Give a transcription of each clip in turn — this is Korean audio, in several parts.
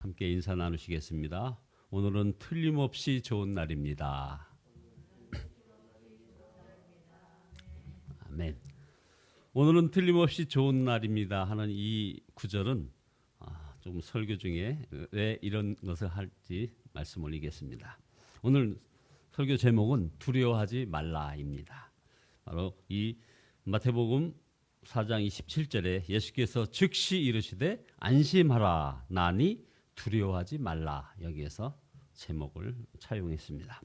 함께 인사 나누시겠습니다. 오늘은 틀림없이 좋은 날입니다. 아멘. 오늘은 틀림없이 좋은 날입니다 하는 이 구절은 좀 설교 중에 왜 이런 것을 할지 말씀 올리겠습니다. 오늘 설교 제목은 두려워하지 말라입니다. 바로 이 마태복음 4장 27절에 예수께서 즉시 이르시되 안심하라 나니 두려워하지 말라, 여기에서 제목을 차용했습니다.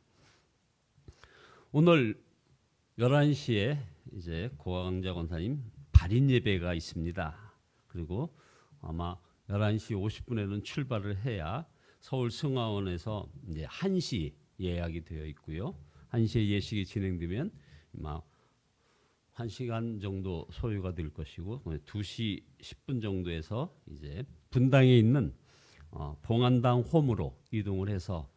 오늘 11시에 이제 고강자 권사님 발인 예배가 있습니다. 그리고 아마 11시 50분에는 출발을 해야 서울 승하원에서 이제 1시 예약이 되어 있고요. 1시에 예식이 진행되면 아마 1시간 정도 소요가 될 것이고 2시 10분 정도에서 이제 분당에 있는 봉안당 홈으로 이동을 해서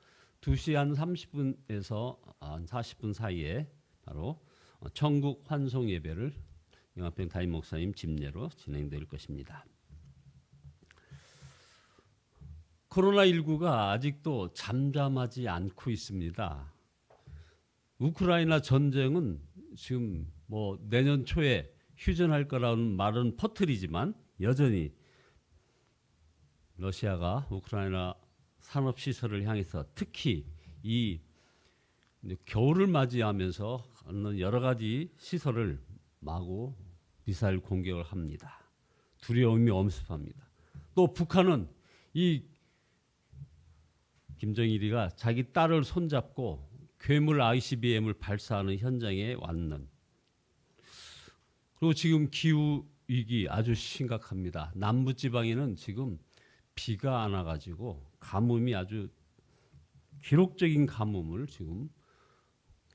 2시 한 30분에서 한 40분 사이에 바로 천국 환송 예배를 영화평 담임 목사님 집례로 진행될 것입니다. 코로나19가 아직도 잠잠하지 않고 있습니다. 우크라이나 전쟁은 지금 내년 초에 휴전할 거라는 말은 퍼뜨리지만 여전히 러시아가 우크라이나 산업시설을 향해서 특히 이 겨울을 맞이하면서 여러 가지 시설을 마구 미사일 공격을 합니다. 두려움이 엄습합니다. 또 북한은 이 김정일이가 자기 딸을 손잡고 괴물 ICBM을 발사하는 현장에 왔는, 그리고 지금 기후위기 아주 심각합니다. 남부지방에는 지금 비가 안 와가지고 가뭄이 아주 기록적인 가뭄을 지금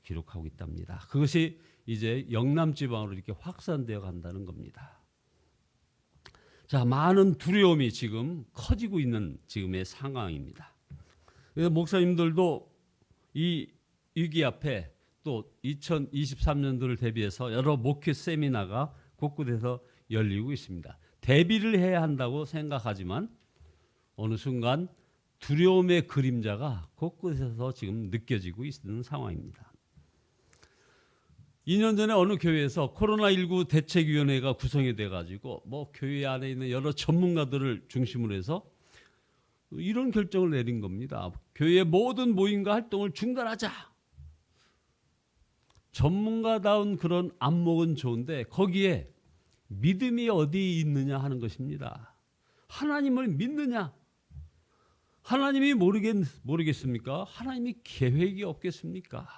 기록하고 있답니다. 그것이 이제 영남지방으로 이렇게 확산되어 간다는 겁니다. 자, 많은 두려움이 지금 커지고 있는 지금의 상황입니다. 그래서 목사님들도 이 위기 앞에 또 2023년도를 대비해서 여러 목회 세미나가 곳곳에서 열리고 있습니다. 대비를 해야 한다고 생각하지만 어느 순간 두려움의 그림자가 곳곳에서 지금 느껴지고 있는 상황입니다. 2년 전에 어느 교회에서 코로나19 대책위원회가 구성이 돼가지고 교회 안에 있는 여러 전문가들을 중심으로 해서 이런 결정을 내린 겁니다. 교회의 모든 모임과 활동을 중단하자. 전문가다운 그런 안목은 좋은데 거기에 믿음이 어디 있느냐 하는 것입니다. 하나님을 믿느냐? 하나님이 모르겠습니까? 하나님이 계획이 없겠습니까?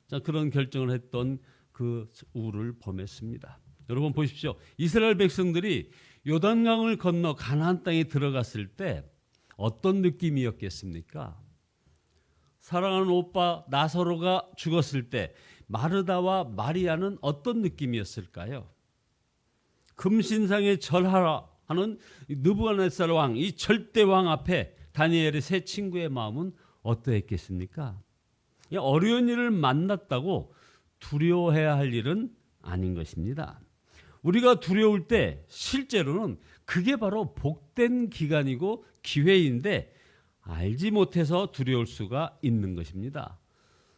자, 그런 결정을 했던 그 우를 범했습니다. 여러분 보십시오. 이스라엘 백성들이 요단강을 건너 가나안 땅에 들어갔을 때 어떤 느낌이었겠습니까? 사랑하는 오빠 나사로가 죽었을 때 마르다와 마리아는 어떤 느낌이었을까요? 금신상에 절하라 하는 느부갓네살 왕, 이 절대 왕 앞에 다니엘의 세 친구의 마음은 어떠했겠습니까? 어려운 일을 만났다고 두려워해야 할 일은 아닌 것입니다. 우리가 두려울 때 실제로는 그게 바로 복된 기간이고 기회인데 알지 못해서 두려울 수가 있는 것입니다.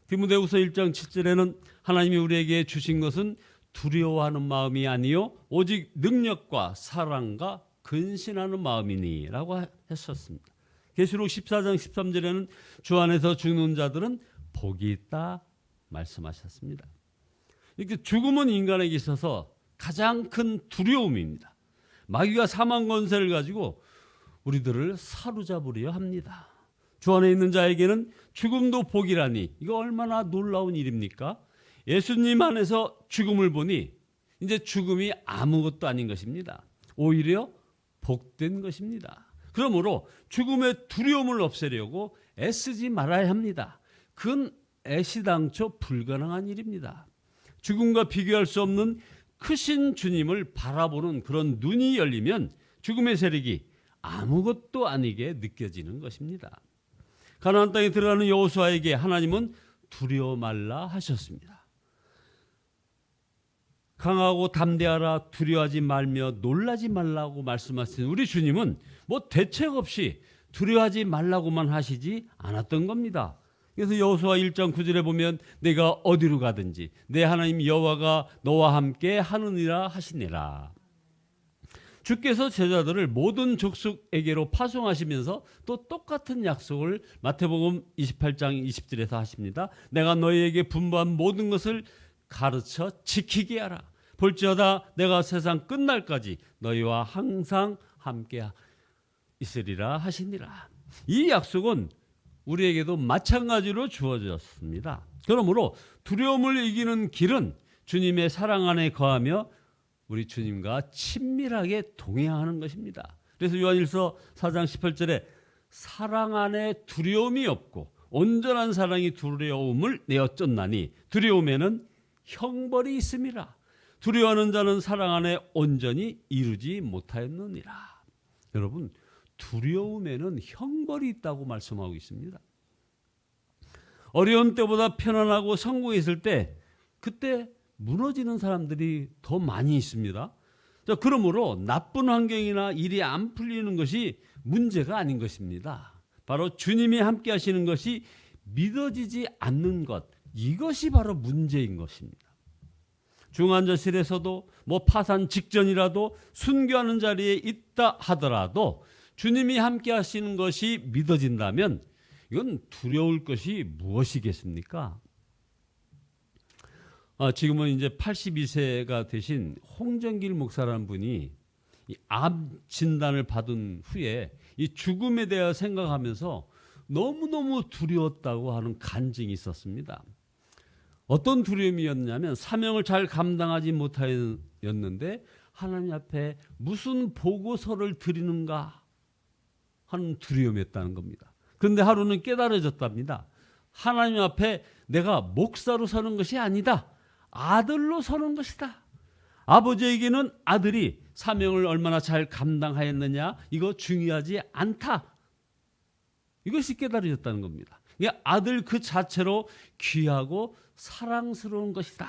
디모데후서 1장 7절에는 하나님이 우리에게 주신 것은 두려워하는 마음이 아니요 오직 능력과 사랑과 근신하는 마음이니 라고 했었습니다. 계시록 14장 13절에는 주 안에서 죽는 자들은 복이 있다 말씀하셨습니다. 이렇게 죽음은 인간에게 있어서 가장 큰 두려움입니다. 마귀가 사망 권세를 가지고 우리들을 사로잡으려 합니다. 주 안에 있는 자에게는 죽음도 복이라니, 이거 얼마나 놀라운 일입니까? 예수님 안에서 죽음을 보니 이제 죽음이 아무것도 아닌 것입니다. 오히려 복된 것입니다. 그러므로 죽음의 두려움을 없애려고 애쓰지 말아야 합니다. 그건 애시당초 불가능한 일입니다. 죽음과 비교할 수 없는 크신 주님을 바라보는 그런 눈이 열리면 죽음의 세력이 아무것도 아니게 느껴지는 것입니다. 가나안 땅에 들어가는 여호수아에게 하나님은 두려워 말라 하셨습니다. 강하고 담대하라, 두려워하지 말며 놀라지 말라고 말씀하신 우리 주님은 대책 없이 두려워하지 말라고만 하시지 않았던 겁니다. 그래서 여호수아 1장 9절에 보면 내가 어디로 가든지 내 하나님 여호와가 너와 함께 하느니라 하시니라. 주께서 제자들을 모든 족속에게로 파송하시면서 또 똑같은 약속을 마태복음 28장 20절에서 하십니다. 내가 너희에게 분부한 모든 것을 가르쳐 지키게 하라. 볼지어다 내가 세상 끝날까지 너희와 항상 함께 있으리라 하시니라. 이 약속은 우리에게도 마찬가지로 주어졌습니다. 그러므로 두려움을 이기는 길은 주님의 사랑 안에 거하며 우리 주님과 친밀하게 동행하는 것입니다. 그래서 요한일서 4장 18절에 사랑 안에 두려움이 없고 온전한 사랑이 두려움을 내어 쫓나니 두려움에는 형벌이 있음이라. 두려워하는 자는 사랑 안에 온전히 이루지 못하였느니라. 여러분, 두려움에는 형벌이 있다고 말씀하고 있습니다. 어려운 때보다 편안하고 성공했을 때 그때 무너지는 사람들이 더 많이 있습니다. 자, 그러므로 나쁜 환경이나 일이 안 풀리는 것이 문제가 아닌 것입니다. 바로 주님이 함께 하시는 것이 믿어지지 않는 것, 이것이 바로 문제인 것입니다. 중환자실에서도 파산 직전이라도 순교하는 자리에 있다 하더라도 주님이 함께 하시는 것이 믿어진다면 이건 두려울 것이 무엇이겠습니까? 지금은 이제 82세가 되신 홍정길 목사라는 분이 이 암 진단을 받은 후에 이 죽음에 대해 생각하면서 너무너무 두려웠다고 하는 간증이 있었습니다. 어떤 두려움이었냐면 사명을 잘 감당하지 못하였는데 하나님 앞에 무슨 보고서를 드리는가 하는 두려움이었다는 겁니다. 그런데 하루는 깨달아졌답니다. 하나님 앞에 내가 목사로 서는 것이 아니다. 아들로 서는 것이다. 아버지에게는 아들이 사명을 얼마나 잘 감당하였느냐 이거 중요하지 않다. 이것이 깨달아졌다는 겁니다. 아들 그 자체로 귀하고 사랑스러운 것이다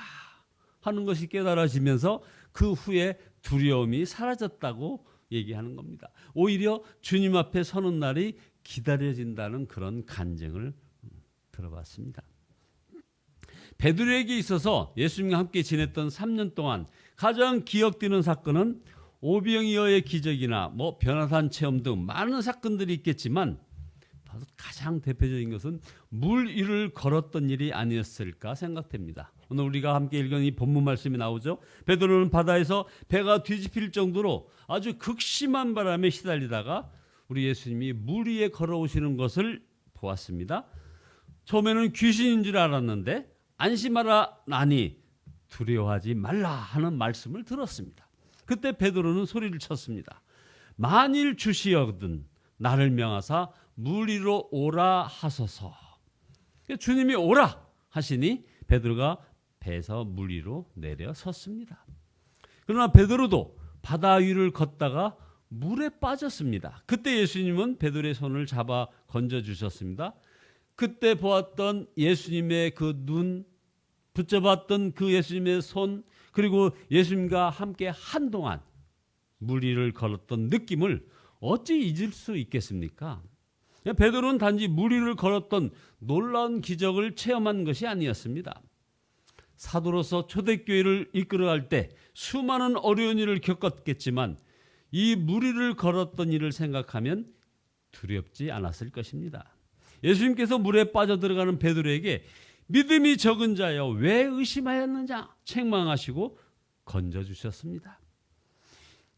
하는 것이 깨달아지면서 그 후에 두려움이 사라졌다고 얘기하는 겁니다. 오히려 주님 앞에 서는 날이 기다려진다는 그런 간증을 들어봤습니다. 베드로에게 있어서 예수님과 함께 지냈던 3년 동안 가장 기억되는 사건은 오병이어의 기적이나 변화산 체험 등 많은 사건들이 있겠지만 가장 대표적인 것은 물 위를 걸었던 일이 아니었을까 생각됩니다. 오늘 우리가 함께 읽은 이 본문 말씀이 나오죠. 베드로는 바다에서 배가 뒤집힐 정도로 아주 극심한 바람에 시달리다가 우리 예수님이 물 위에 걸어오시는 것을 보았습니다. 처음에는 귀신인 줄 알았는데 안심하라 나니 두려워하지 말라 하는 말씀을 들었습니다. 그때 베드로는 소리를 쳤습니다. 만일 주시거든 나를 명하사 물 위로 오라 하소서. 주님이 오라 하시니 베드로가 배에서 물 위로 내려 섰습니다. 그러나 베드로도 바다 위를 걷다가 물에 빠졌습니다. 그때 예수님은 베드로의 손을 잡아 건져주셨습니다. 그때 보았던 예수님의 그 눈, 붙잡았던 그 예수님의 손, 그리고 예수님과 함께 한동안 물 위를 걸었던 느낌을 어찌 잊을 수 있겠습니까? 베드로는 단지 물 위를 걸었던 놀라운 기적을 체험한 것이 아니었습니다. 사도로서 초대교회를 이끌어갈 때 수많은 어려운 일을 겪었겠지만 이 물 위를 걸었던 일을 생각하면 두렵지 않았을 것입니다. 예수님께서 물에 빠져들어가는 베드로에게 믿음이 적은 자여 왜 의심하였느냐 책망하시고 건져주셨습니다.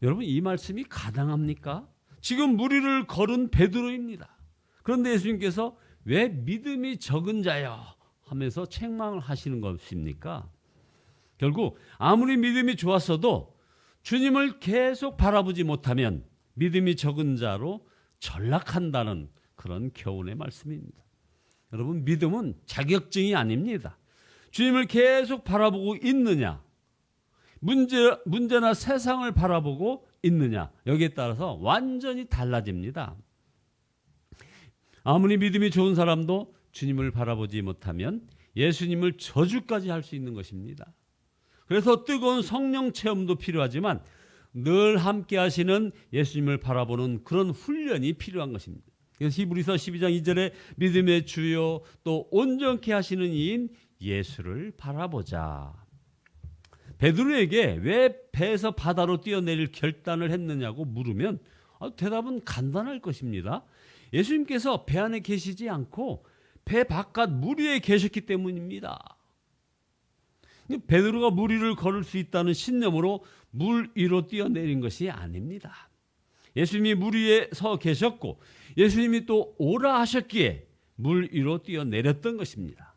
여러분, 이 말씀이 가당합니까? 지금 물 위를 걸은 베드로입니다. 그런데 예수님께서 왜 믿음이 적은 자여 하면서 책망을 하시는 것입니까? 결국 아무리 믿음이 좋았어도 주님을 계속 바라보지 못하면 믿음이 적은 자로 전락한다는 그런 교훈의 말씀입니다. 여러분, 믿음은 자격증이 아닙니다. 주님을 계속 바라보고 있느냐, 문제나 세상을 바라보고 있느냐, 여기에 따라서 완전히 달라집니다. 아무리 믿음이 좋은 사람도 주님을 바라보지 못하면 예수님을 저주까지 할 수 있는 것입니다. 그래서 뜨거운 성령 체험도 필요하지만 늘 함께 하시는 예수님을 바라보는 그런 훈련이 필요한 것입니다. 그래서 히브리서 12장 2절에 믿음의 주요 또 온전케 하시는 이인 예수를 바라보자. 베드로에게 왜 배에서 바다로 뛰어내릴 결단을 했느냐고 물으면 대답은 간단할 것입니다. 예수님께서 배 안에 계시지 않고 배 바깥 물 위에 계셨기 때문입니다. 베드로가 물 위를 걸을 수 있다는 신념으로 물 위로 뛰어내린 것이 아닙니다. 예수님이 물 위에 서 계셨고 예수님이 또 오라 하셨기에 물 위로 뛰어내렸던 것입니다.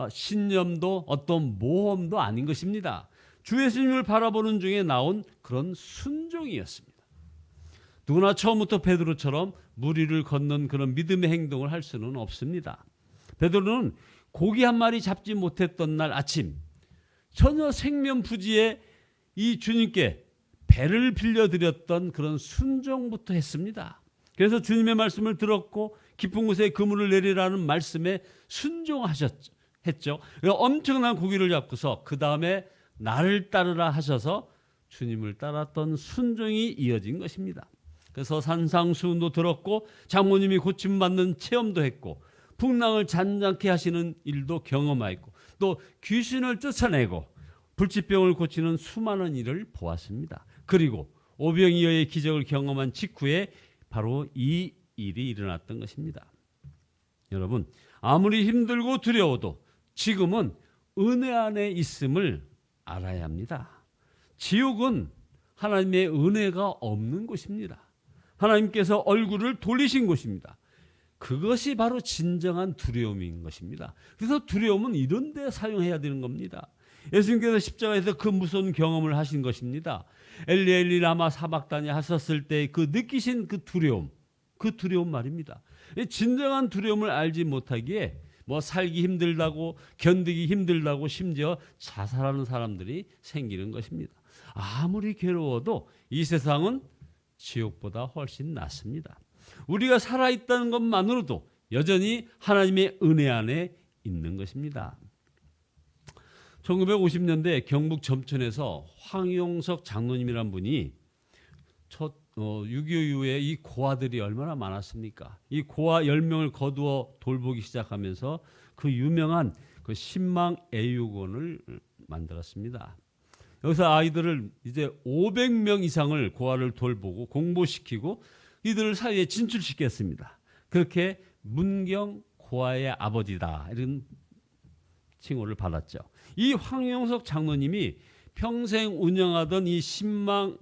신념도 어떤 모험도 아닌 것입니다. 주 예수님을 바라보는 중에 나온 그런 순종이었습니다. 누구나 처음부터 베드로처럼 물 위를 걷는 그런 믿음의 행동을 할 수는 없습니다. 베드로는 고기 한 마리 잡지 못했던 날 아침 전혀 생면부지에 이 주님께 배를 빌려드렸던 그런 순종부터 했습니다. 그래서 주님의 말씀을 들었고 깊은 곳에 그물을 내리라는 말씀에 순종했죠. 엄청난 고기를 잡고서 그 다음에 나를 따르라 하셔서 주님을 따랐던 순종이 이어진 것입니다. 그래서 산상수훈도 들었고 장모님이 고침받는 체험도 했고 풍랑을 잔잔케 하시는 일도 경험하였고 또 귀신을 쫓아내고 불치병을 고치는 수많은 일을 보았습니다. 그리고 오병이어의 기적을 경험한 직후에 바로 이 일이 일어났던 것입니다. 여러분, 아무리 힘들고 두려워도 지금은 은혜 안에 있음을 알아야 합니다. 지옥은 하나님의 은혜가 없는 곳입니다. 하나님께서 얼굴을 돌리신 곳입니다. 그것이 바로 진정한 두려움인 것입니다. 그래서 두려움은 이런 데 사용해야 되는 겁니다. 예수님께서 십자가에서 그 무서운 경험을 하신 것입니다. 엘리 엘리 라마 사박다니 하셨을 때 그 느끼신 그 두려움 말입니다. 진정한 두려움을 알지 못하기에 살기 힘들다고 견디기 힘들다고 심지어 자살하는 사람들이 생기는 것입니다. 아무리 괴로워도 이 세상은 지옥보다 훨씬 낫습니다. 우리가 살아있다는 것만으로도 여전히 하나님의 은혜 안에 있는 것입니다. 1950년대 경북 점촌에서 황용석 장로님이란 분이 6.25 이후에 이 고아들이 얼마나 많았습니까? 이 고아 10명을 거두어 돌보기 시작하면서 그 유명한 그 신망 애육원을 만들었습니다. 여기서 아이들을 이제 500명 이상을 고아를 돌보고 공부시키고 이들을 사회에 진출시켰습니다. 그렇게 문경 고아의 아버지다 이런 칭호를 받았죠. 이 황용석 장로님이 평생 운영하던 이 신망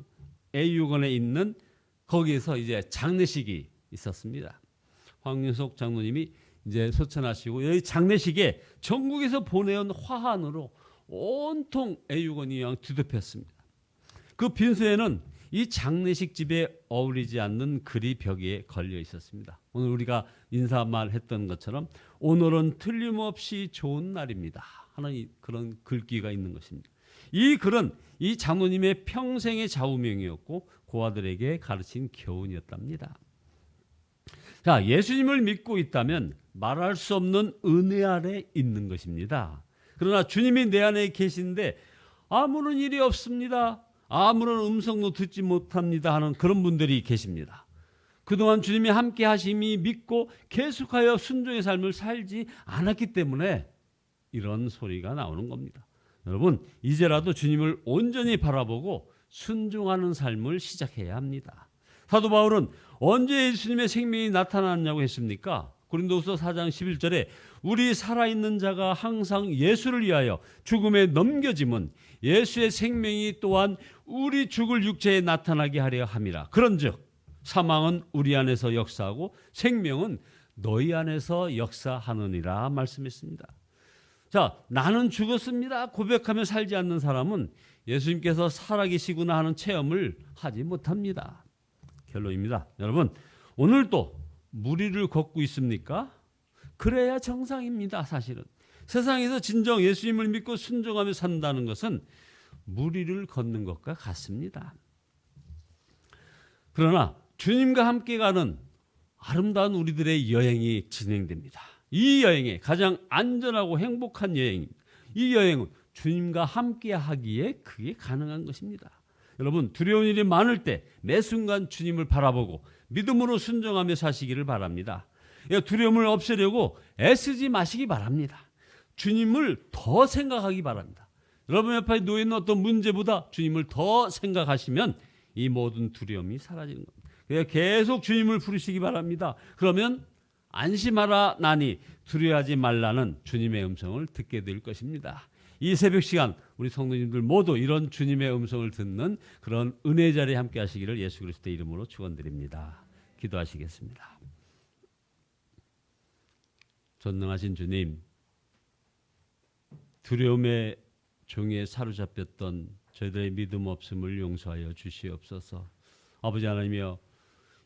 애육원에 있는 거기에서 이제 장례식이 있었습니다. 황용석 장로님이 이제 소천하시고 여기 장례식에 전국에서 보내온 화환으로 온통 애육원이 뒤덮였습니다. 그 빈소에는 이 장례식 집에 어울리지 않는 글이 벽에 걸려 있었습니다. 오늘 우리가 인사말 했던 것처럼 오늘은 틀림없이 좋은 날입니다 하는 그런 글귀가 있는 것입니다. 이 글은 이 장로님의 평생의 좌우명이었고 고아들에게 가르친 교훈이었답니다. 자, 예수님을 믿고 있다면 말할 수 없는 은혜 아래 있는 것입니다. 그러나 주님이 내 안에 계신데 아무런 일이 없습니다. 아무런 음성도 듣지 못합니다 하는 그런 분들이 계십니다. 그동안 주님이 함께 하심이 믿고 계속하여 순종의 삶을 살지 않았기 때문에 이런 소리가 나오는 겁니다. 여러분, 이제라도 주님을 온전히 바라보고 순종하는 삶을 시작해야 합니다. 사도 바울은 언제 예수님의 생명이 나타났냐고 했습니까? 고린도후서 4장 11절에 우리 살아있는 자가 항상 예수를 위하여 죽음에 넘겨짐은 예수의 생명이 또한 우리 죽을 육체에 나타나게 하려 함이라. 그런즉 사망은 우리 안에서 역사하고 생명은 너희 안에서 역사하느니라 말씀했습니다. 자, 나는 죽었습니다 고백하며 살지 않는 사람은 예수님께서 살아계시구나 하는 체험을 하지 못합니다. 결론입니다. 여러분, 오늘도 무리를 걷고 있습니까? 그래야 정상입니다. 사실은 세상에서 진정 예수님을 믿고 순종하며 산다는 것은 무리를 걷는 것과 같습니다. 그러나 주님과 함께 가는 아름다운 우리들의 여행이 진행됩니다. 이 여행에 가장 안전하고 행복한 여행입니다. 이 여행은 주님과 함께 하기에 그게 가능한 것입니다. 여러분, 두려운 일이 많을 때 매 순간 주님을 바라보고 믿음으로 순종하며 사시기를 바랍니다. 두려움을 없애려고 애쓰지 마시기 바랍니다. 주님을 더 생각하기 바랍니다. 여러분 옆에 놓인 어떤 문제보다 주님을 더 생각하시면 이 모든 두려움이 사라지는 겁니다. 그래서 계속 주님을 부르시기 바랍니다. 그러면 안심하라 나니 두려워하지 말라는 주님의 음성을 듣게 될 것입니다. 이 새벽 시간 우리 성도님들 모두 이런 주님의 음성을 듣는 그런 은혜 자리에 함께 하시기를 예수 그리스도의 이름으로 축원드립니다. 기도하시겠습니다. 전능하신 주님, 두려움의 종에 사로잡혔던 저희들의 믿음 없음을 용서하여 주시옵소서. 아버지 하나님이여,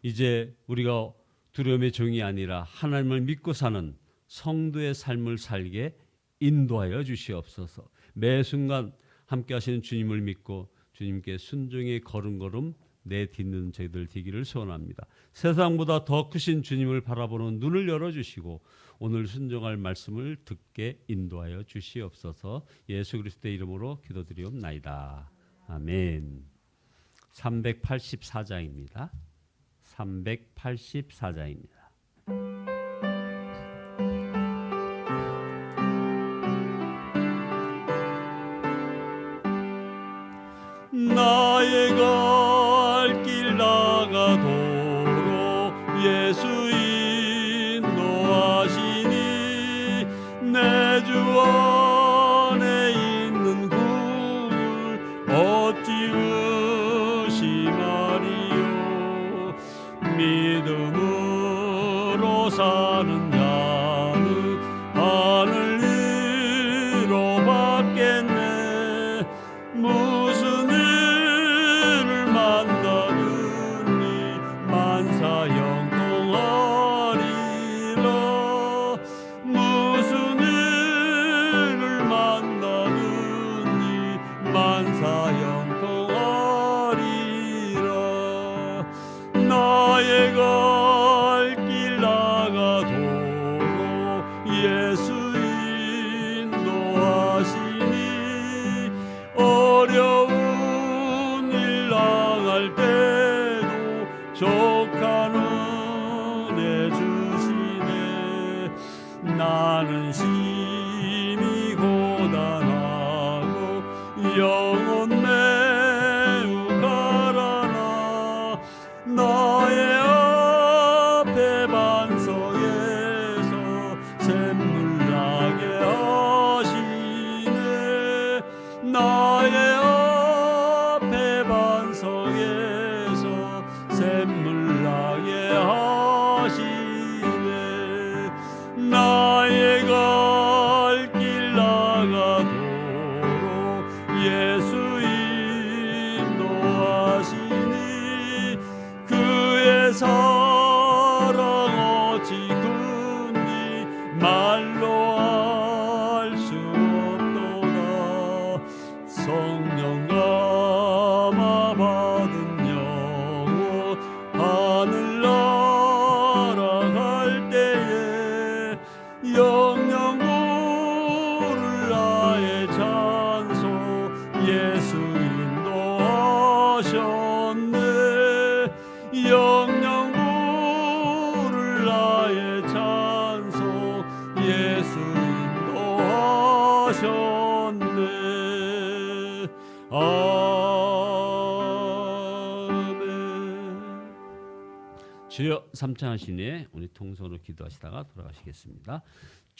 이제 우리가 두려움의 종이 아니라 하나님을 믿고 사는 성도의 삶을 살게 인도하여 주시옵소서. 매 순간 함께 하시는 주님을 믿고 주님께 순종의 걸음걸음 내딛는 저희들 되기를 소원합니다. 세상보다 더 크신 주님을 바라보는 눈을 열어주시고 오늘 순종할 말씀을 듣게 인도하여 주시옵소서. 예수 그리스도의 이름으로 기도드리옵나이다. 아멘. 384장입니다. 384장입니다. 나의 갈 길 나가도록 예수 인도하시니 내 주 안에 있는 구을 어찌 의심하리요. 믿음으로 사는 자는 하늘 위로 받겠네. 무슨 일을 만나든지 만사 형통하리라. 무슨 일을 만나든지 만사 형통하리라. 나의 갈 길 나가도록 예수 인도하시니 어려운 일 당할 때도 족한 은혜 주시네. 나는 심히 고단하고 영혼 매우 가라나 나의 앞에 반석에서 샘물 나게 하시네. 나의 앞에 반석에서 샘물 나게 하시네. 나의 갈 길 나가도록 예수 인도하시니 그의 사랑 어찌 큰지 말로 알 수 없도다. 성령 감화 받은 영혼 하늘 날아갈 때에 영영 부를 나의 찬송 예수 인도하셨네. 영영 부를 나의 찬송 예수 인도하셨네. 아멘. 주여, 삼창하시니 우리 통성으로 기도하시다가 돌아가시겠습니다.